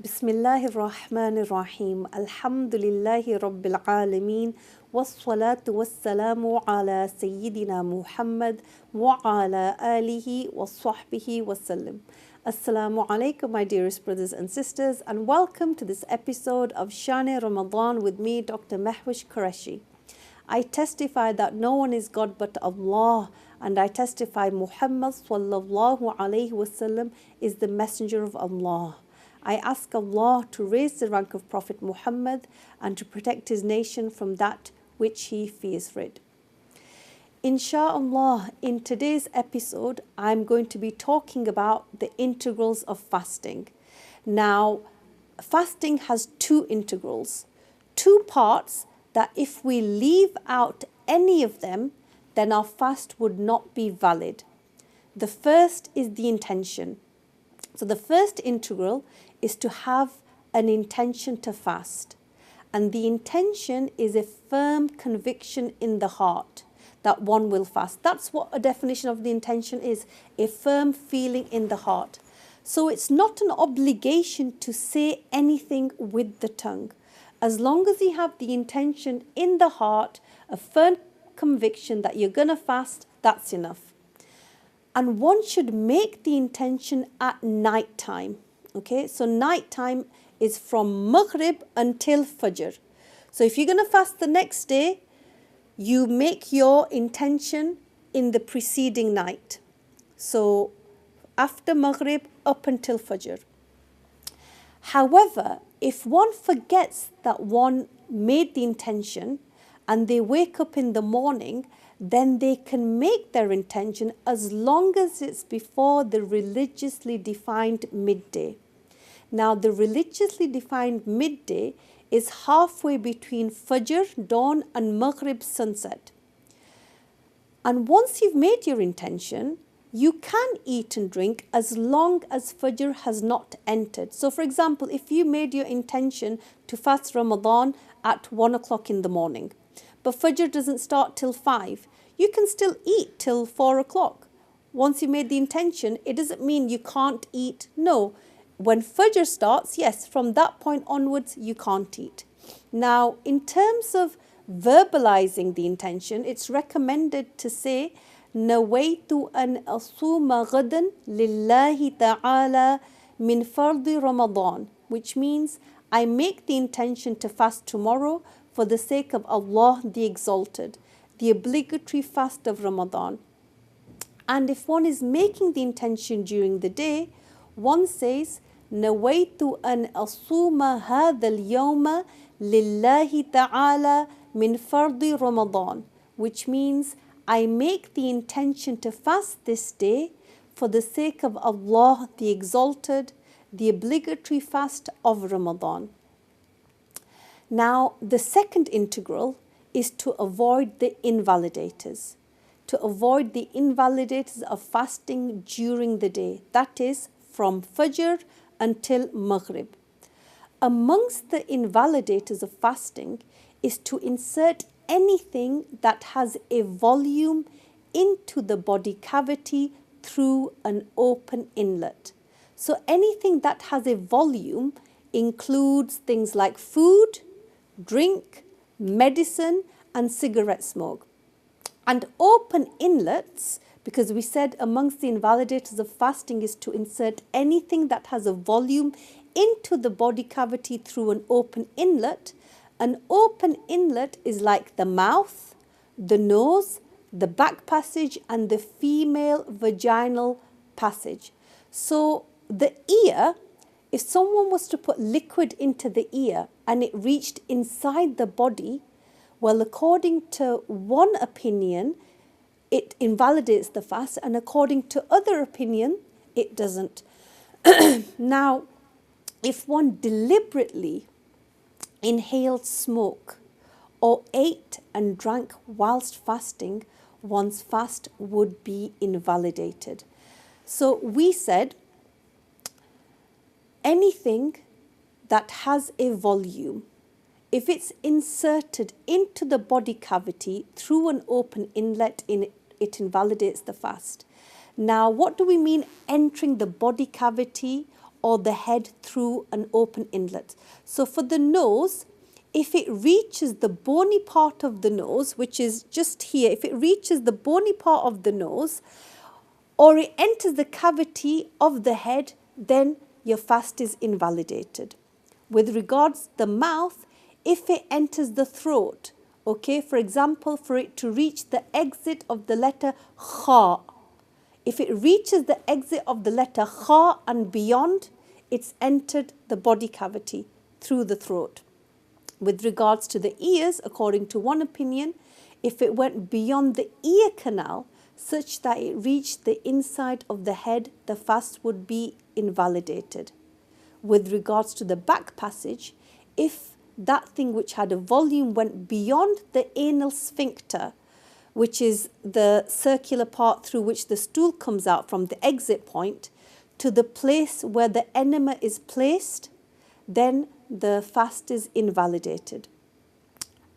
Bismillahir Rahmanir Rahim. Alhamdulillahi Rabbil Alameen. Wassalatu wassalamu ala Sayyidina Muhammad wa ala alihi wa sahbihi wasallam. Assalamu alaikum, my dearest brothers and sisters, and welcome to this episode of Shan Ramadan with me, Dr. Mehwish Qureshi. I testify that no one is God but Allah, and I testify Muhammad sallallahu alaihi wasallam is the messenger of Allah. I ask Allah to raise the rank of Prophet Muhammad and to protect his nation from that which he fears rid. Insha'Allah, in today's episode, I'm going to be talking about the integrals of fasting. Now, fasting has two integrals, two parts that if we leave out any of them, then our fast would not be valid. The first is the intention. So the first integral is to have an intention to fast. And the intention is a firm conviction in the heart that one will fast. That's what a definition of the intention is, a firm feeling in the heart. So it's not an obligation to say anything with the tongue. As long as you have the intention in the heart, a firm conviction that you're going to fast, that's enough. And one should make the intention at night time. Okay, so night time is from Maghrib until Fajr. So if you're going to fast the next day, you make your intention in the preceding night. So after Maghrib up until Fajr. However, if one forgets that one made the intention and they wake up in the morning, then they can make their intention as long as it's before the religiously defined midday. Now, the religiously defined midday is halfway between Fajr, dawn, and Maghrib, sunset. And once you've made your intention, you can eat and drink as long as Fajr has not entered. So, for example, if you made your intention to fast Ramadan at 1 o'clock in the morning, but Fajr doesn't start till 5, you can still eat till 4 o'clock. Once you made the intention, it doesn't mean you can't eat. No. When Fajr starts, yes, from that point onwards, you can't eat. Now, in terms of verbalizing the intention, it's recommended to say, نَوَيْتُ أَنْ أَصُومَ غَدًا لِلَّهِ تَعَالَى مِنْ فَرْضِ رَمَضَانِ, which means I make the intention to fast tomorrow for the sake of Allah the Exalted, the obligatory fast of Ramadan. And if one is making the intention during the day, one says, نَوَيْتُ أَنْ أَصُومَ هَذَا الْيَوْمَ لِلَّهِ تَعَالَى مِنْ فَرْضِ رَمَضَانِ, which means I make the intention to fast this day for the sake of Allah the Exalted, the obligatory fast of Ramadan. Now, the second integral is to avoid the invalidators. To avoid the invalidators of fasting during the day. That is from Fajr until Maghrib. Amongst the invalidators of fasting is to insert anything that has a volume into the body cavity through an open inlet. So anything that has a volume includes things like food, drink, medicine, and cigarette smoke. And open inlets, because we said amongst the invalidators of fasting is to insert anything that has a volume into the body cavity through an open inlet. An open inlet is like the mouth, the nose, the back passage, and the female vaginal passage. So the ear, if someone was to put liquid into the ear and it reached inside the body, well, according to one opinion, it invalidates the fast, and according to other opinion, it doesn't. Now, if one deliberately inhaled smoke or ate and drank whilst fasting, one's fast would be invalidated. So we said anything that has a volume, if it's inserted into the body cavity through an open inlet, it invalidates the fast. Now, what do we mean entering the body cavity or the head through an open inlet. So for the nose, if it reaches the bony part of the nose, which is just here, if it reaches the bony part of the nose, or it enters the cavity of the head, then your fast is invalidated. With regards to the mouth, if it enters the throat, okay, for example, for it to reach the exit of the letter kha, if it reaches the exit of the letter kha and beyond, it's entered the body cavity through the throat. With regards to the ears, according to one opinion, if it went beyond the ear canal such that it reached the inside of the head, the fast would be invalidated. With regards to the back passage, if that thing which had a volume went beyond the anal sphincter, which is the circular part through which the stool comes out from the exit point, to the place where the enema is placed, then the fast is invalidated.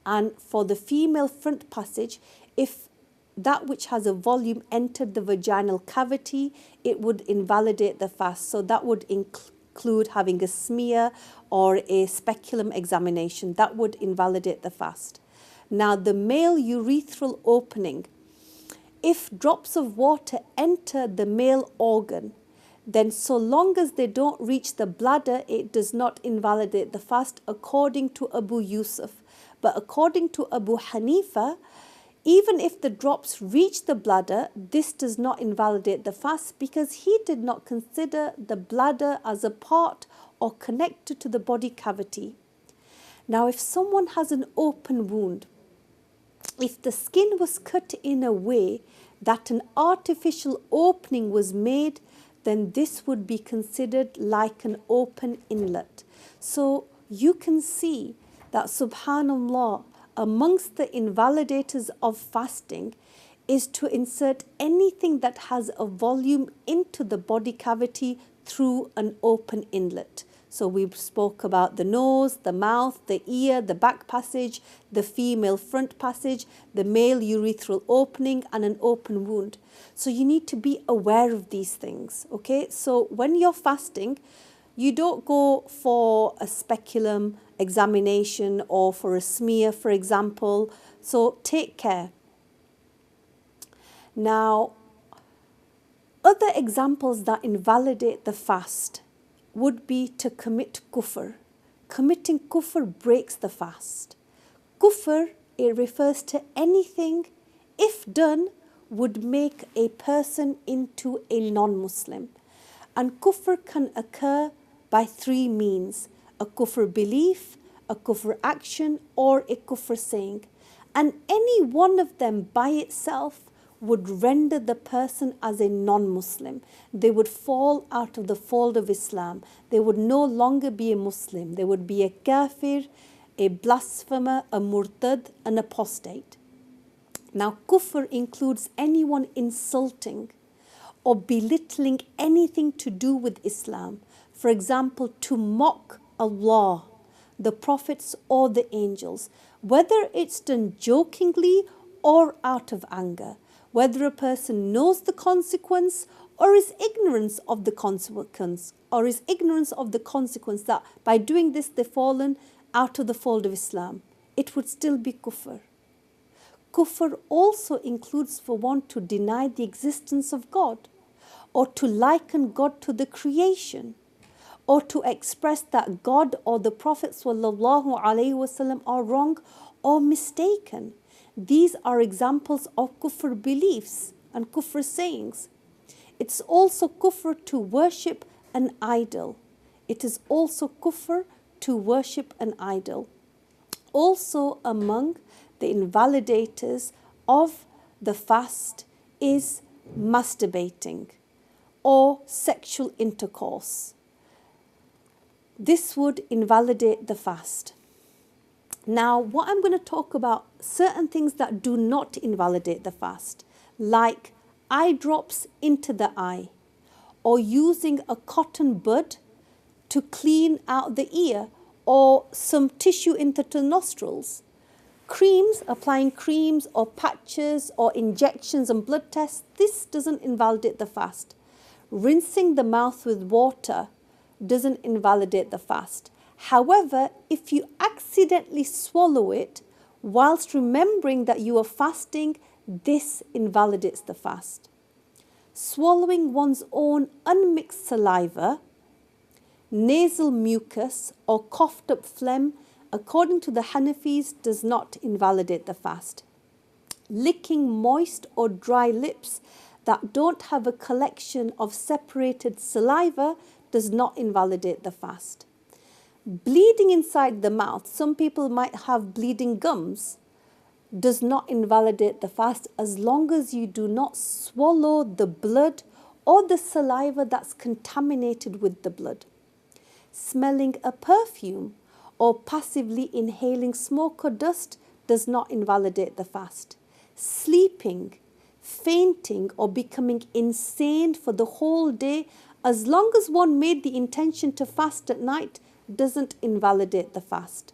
And for the female front passage, if that which has a volume entered the vaginal cavity, it would invalidate the fast. So that would include having a smear or a speculum examination. That would invalidate the fast. Now, the male urethral opening, if drops of water enter the male organ, then so long as they don't reach the bladder, it does not invalidate the fast, according to Abu Yusuf. But according to Abu Hanifa, even if the drops reach the bladder, this does not invalidate the fast, because he did not consider the bladder as a part or connected to the body cavity. Now, if someone has an open wound, if the skin was cut in a way that an artificial opening was made, then this would be considered like an open inlet. So you can see that, subhanallah, amongst the invalidators of fasting is to insert anything that has a volume into the body cavity through an open inlet. So we spoke about the nose, the mouth, the ear, the back passage, the female front passage, the male urethral opening, and an open wound. So you need to be aware of these things, okay? So when you're fasting, you don't go for a speculum examination or for a smear, for example. So take care. Now, other examples that invalidate the fast would be to commit kufr. Committing kufr breaks the fast. Kufr, it refers to anything, if done, would make a person into a non-Muslim. And kufr can occur by three means: a kufr belief, a kufr action, or a kufr saying. And any one of them by itself would render the person as a non-Muslim. They would fall out of the fold of Islam. They would no longer be a Muslim. They would be a kafir, a blasphemer, a murtad, an apostate. Now, kufr includes anyone insulting or belittling anything to do with Islam. For example, to mock Allah, the prophets, or the angels, whether it's done jokingly or out of anger, whether a person knows the consequence or is ignorant of the consequence, that by doing this they've fallen out of the fold of Islam, it would still be kufr. Kufr also includes for one to deny the existence of God, or to liken God to the creation, or to express that God or the Prophet ﷺ are wrong or mistaken. These are examples of kufr beliefs and kufr sayings. It's also kufr to worship an idol. It is also kufr to worship an idol. Also among the invalidators of the fast is masturbating or sexual intercourse. This would invalidate the fast. Now, what I'm going to talk about, certain things that do not invalidate the fast, like eye drops into the eye, or using a cotton bud to clean out the ear, or some tissue into the nostrils. Creams, applying creams or patches or injections and blood tests, this doesn't invalidate the fast. Rinsing the mouth with water doesn't invalidate the fast. However, if you accidentally swallow it whilst remembering that you are fasting, this invalidates the fast. Swallowing one's own unmixed saliva, nasal mucus, or coughed up phlegm, according to the Hanafis, does not invalidate the fast. Licking moist or dry lips that don't have a collection of separated saliva does not invalidate the fast. Bleeding inside the mouth, some people might have bleeding gums, does not invalidate the fast as long as you do not swallow the blood or the saliva that's contaminated with the blood. Smelling a perfume or passively inhaling smoke or dust does not invalidate the fast. Sleeping, fainting, or becoming insane for the whole day, as long as one made the intention to fast at night, doesn't invalidate the fast.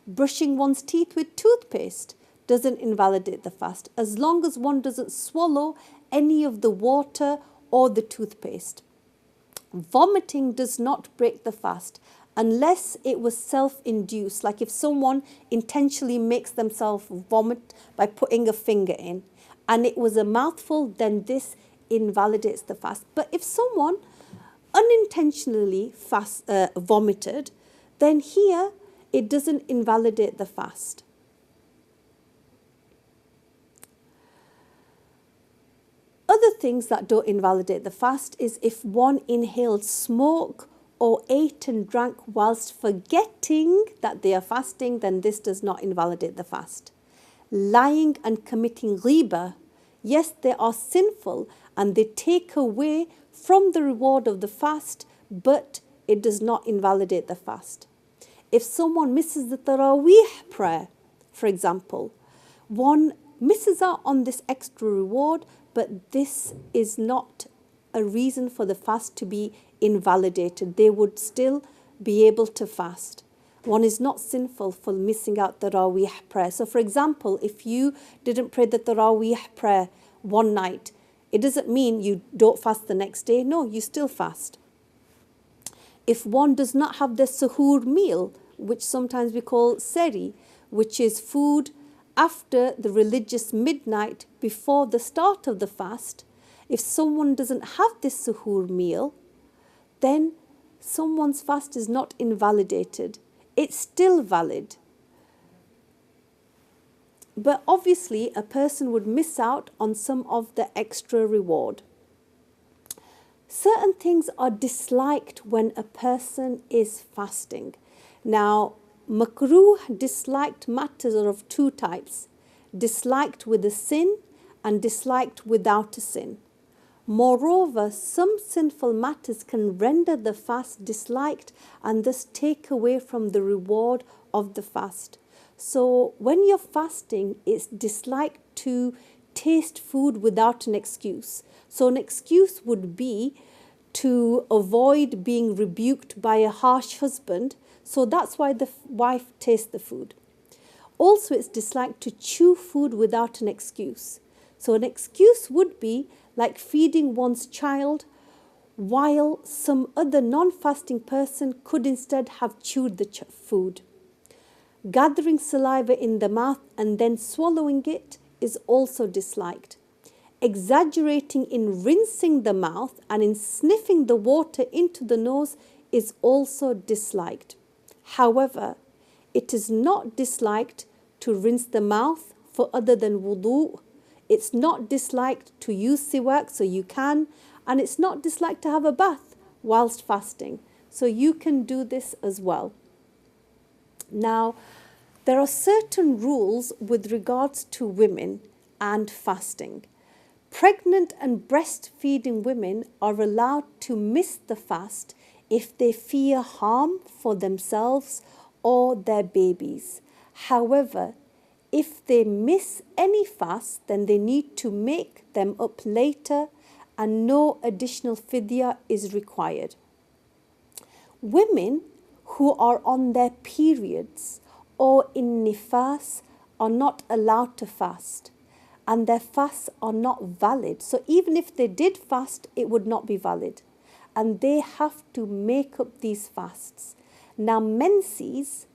Brushing one's teeth with toothpaste doesn't invalidate the fast, as long as one doesn't swallow any of the water or the toothpaste. Vomiting does not break the fast unless it was self-induced, like if someone intentionally makes themselves vomit by putting a finger in and it was a mouthful, then this invalidates the fast. But if someone unintentionally vomited, then here it doesn't invalidate the fast. Other things that don't invalidate the fast is if one inhaled smoke or ate and drank whilst forgetting that they are fasting, then this does not invalidate the fast. Lying and committing ghibah, yes, they are sinful and they take away from the reward of the fast, but it does not invalidate the fast. If someone misses the Taraweeh prayer, for example, one misses out on this extra reward, but this is not a reason for the fast to be invalidated. They would still be able to fast. One is not sinful for missing out the Taraweeh prayer. So for example, if you didn't pray the Taraweeh prayer one night, it doesn't mean you don't fast the next day. No, you still fast. If one does not have the suhoor meal, which sometimes we call seri, which is food after the religious midnight before the start of the fast, if someone doesn't have this suhoor meal, then someone's fast is not invalidated. It's still valid. But obviously, a person would miss out on some of the extra reward. Certain things are disliked when a person is fasting. Now, makruh, disliked matters are of two types: disliked with a sin and disliked without a sin. Moreover, some sinful matters can render the fast disliked and thus take away from the reward of the fast. So when you're fasting, it's disliked to taste food without an excuse. So an excuse would be to avoid being rebuked by a harsh husband. So that's why the wife tastes the food. Also, it's disliked to chew food without an excuse. So an excuse would be like feeding one's child while some other non-fasting person could instead have chewed the food. Gathering saliva in the mouth and then swallowing it is also disliked. Exaggerating in rinsing the mouth and in sniffing the water into the nose is also disliked. However, it is not disliked to rinse the mouth for other than wudu. It's not disliked to use siwak, so you can, and it's not disliked to have a bath whilst fasting. So you can do this as well. Now, there are certain rules with regards to women and fasting. Pregnant and breastfeeding women are allowed to miss the fast if they fear harm for themselves or their babies. However, if they miss any fast, then they need to make them up later and no additional fidya is required. Women who are on their periods or in nifas are not allowed to fast, and their fasts are not valid. So even if they did fast, it would not be valid. and they have to make up these fasts. Now, menses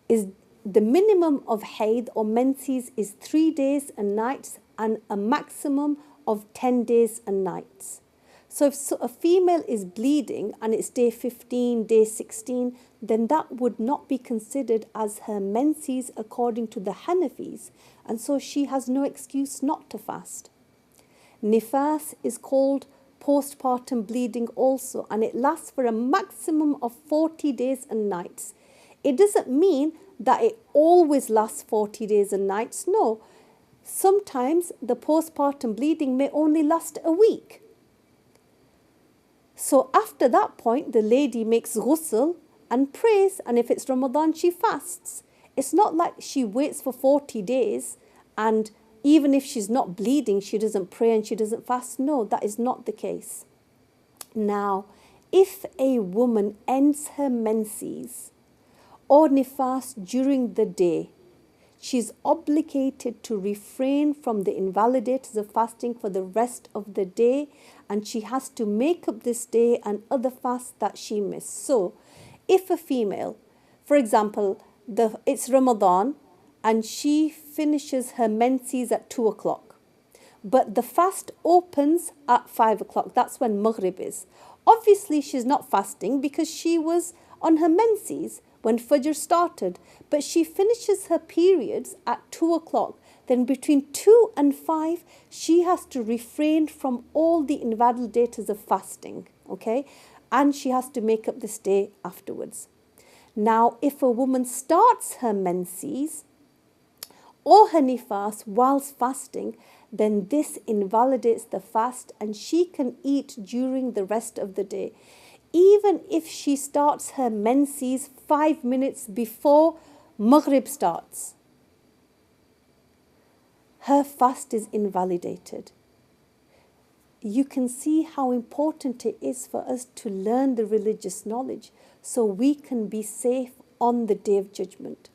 is the minimum of haid or menses is 3 days and nights and a maximum of 10 days and nights. So if a female is bleeding and it's day 15, day 16, then that would not be considered as her menses according to the Hanafis, and so she has no excuse not to fast. Nifas is called postpartum bleeding also, and it lasts for a maximum of 40 days and nights. It doesn't mean that it always lasts 40 days and nights. No, sometimes the postpartum bleeding may only last a week. So after that point, the lady makes ghusl and prays, and if it's Ramadan, she fasts. It's not like she waits for 40 days and even if she's not bleeding, she doesn't pray and she doesn't fast. No, that is not the case. Now, if a woman ends her menses or nifas during the day, she's obligated to refrain from the invalidators of fasting for the rest of the day, and she has to make up this day and other fasts that she missed. So, if a female, for example, it's Ramadan and she finishes her menses at 2 o'clock, but the fast opens at 5 o'clock, that's when Maghrib is. Obviously, she's not fasting because she was on her menses when Fajr started, but she finishes her periods at 2 o'clock. Then between 2 and 5, she has to refrain from all the invalidators of fasting, okay? And she has to make up this day afterwards. Now, if a woman starts her menses or her nifas whilst fasting, then this invalidates the fast and she can eat during the rest of the day. Even if she starts her menses 5 minutes before Maghrib starts, her fast is invalidated. You can see how important it is for us to learn the religious knowledge so we can be safe on the Day of Judgment.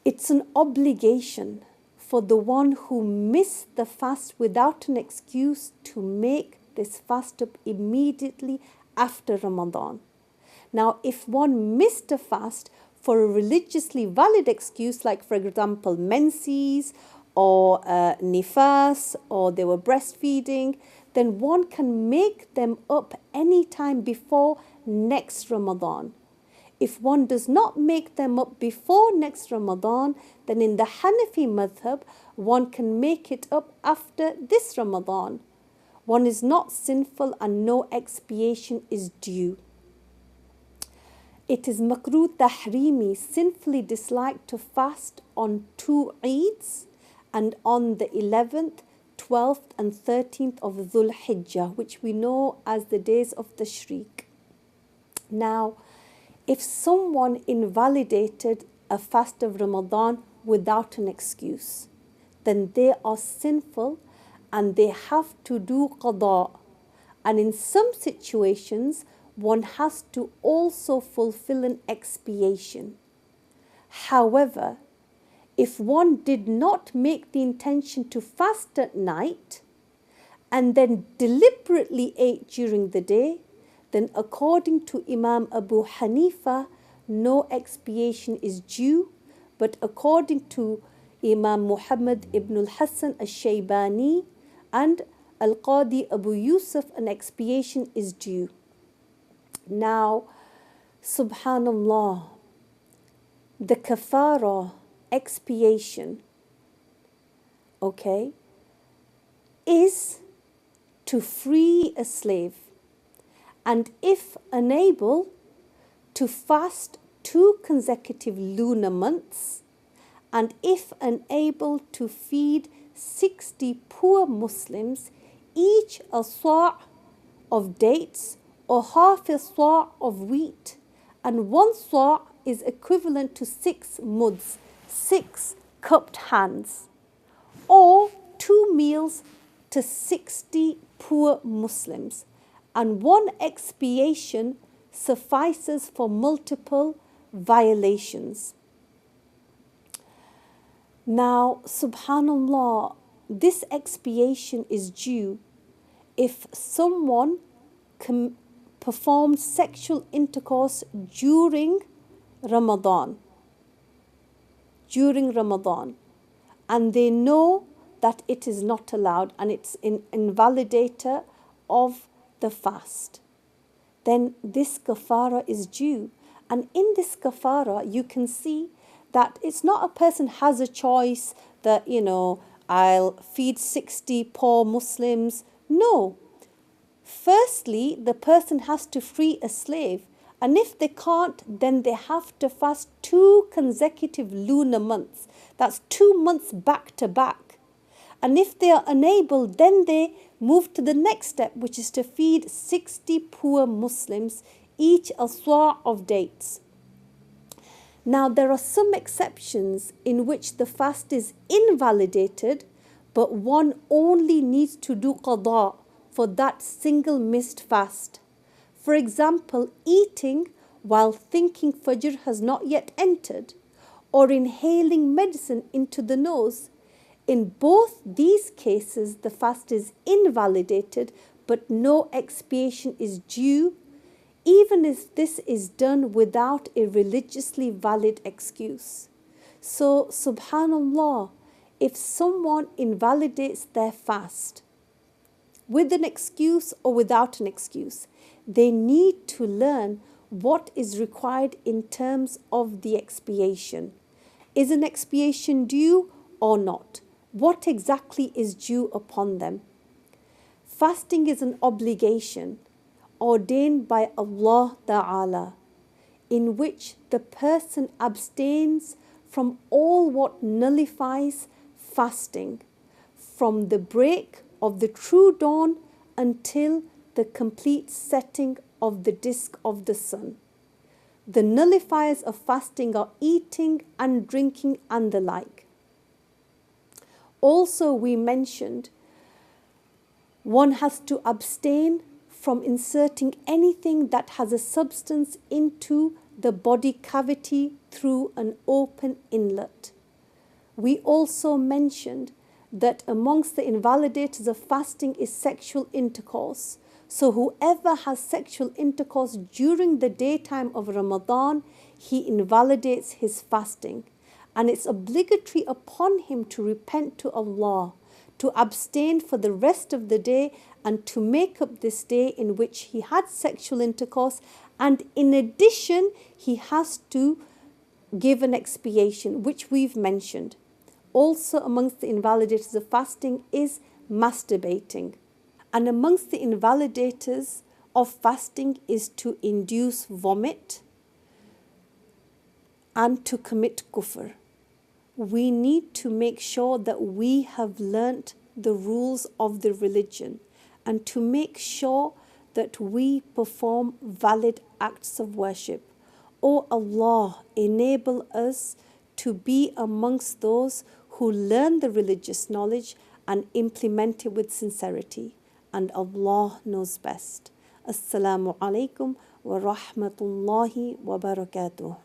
It's an obligation for the one who missed the fast without an excuse to make this fast up immediately after Ramadan. Now, if one missed a fast for a religiously valid excuse, like for example menses or nifas, or they were breastfeeding, then one can make them up any time before next Ramadan. If one does not make them up before next Ramadan, then in the Hanafi madhab, one can make it up after this Ramadan. One is not sinful and no expiation is due. It is makruh tahrimi, sinfully disliked to fast on 2 Eids and on the 11th, 12th and 13th of Dhul Hijjah, which we know as the days of Tashriq. Now, if someone invalidated a fast of Ramadan without an excuse, then they are sinful and they have to do qada. And in some situations, one has to also fulfill an expiation. However, if one did not make the intention to fast at night and then deliberately ate during the day, then according to Imam Abu Hanifa, no expiation is due, but according to Imam Muhammad ibn al-Hassan al-Shaybani and Al-Qadi Abu Yusuf, an expiation is due. Now, subhanallah, the kafara, expiation, okay, is to free a slave, and if unable, to fast 2 consecutive lunar months, and if unable, to feed 60 poor Muslims, each a sa' of dates or half a sa' of wheat, and 1 sa' is equivalent to 6 muds, 6 cupped hands, or 2 meals to 60 poor Muslims, and 1 expiation suffices for multiple violations. Now, subhanallah, this expiation is due if someone performed sexual intercourse during Ramadan. During Ramadan. And they know that it is not allowed and it's an invalidator of the fast. Then this kafara is due. And in this kafara, you can see that it's not a person has a choice that, I'll feed 60 poor Muslims. No. Firstly, the person has to free a slave. And if they can't, then they have to fast 2 consecutive lunar months. That's 2 months back to back. And if they are unable, then they move to the next step, which is to feed 60 poor Muslims, each a sa' of dates. Now, there are some exceptions in which the fast is invalidated, but one only needs to do qada for that single missed fast. For example, eating while thinking Fajr has not yet entered, or inhaling medicine into the nose. In both these cases, the fast is invalidated, but no expiation is due, even if this is done without a religiously valid excuse. So, subhanallah, if someone invalidates their fast with an excuse or without an excuse, they need to learn what is required in terms of the expiation. Is an expiation due or not? What exactly is due upon them? Fasting is an obligation ordained by Allah Ta'ala, in which the person abstains from all what nullifies fasting, from the break of the true dawn until the complete setting of the disk of the sun. The nullifiers of fasting are eating and drinking and the like. Also, we mentioned one has to abstain from inserting anything that has a substance into the body cavity through an open inlet. We also mentioned that amongst the invalidators of fasting is sexual intercourse. So whoever has sexual intercourse during the daytime of Ramadan, he invalidates his fasting. And it's obligatory upon him to repent to Allah, to abstain for the rest of the day and to make up this day in which he had sexual intercourse. And in addition, he has to give an expiation, which we've mentioned. Also amongst the invalidators of fasting is masturbating. And amongst the invalidators of fasting is to induce vomit and to commit kufr. We need to make sure that we have learnt the rules of the religion and to make sure that we perform valid acts of worship. O Allah, enable us to be amongst those who learn the religious knowledge and implement it with sincerity. And Allah knows best. Assalamu alaikum wa rahmatullahi wa barakatuh.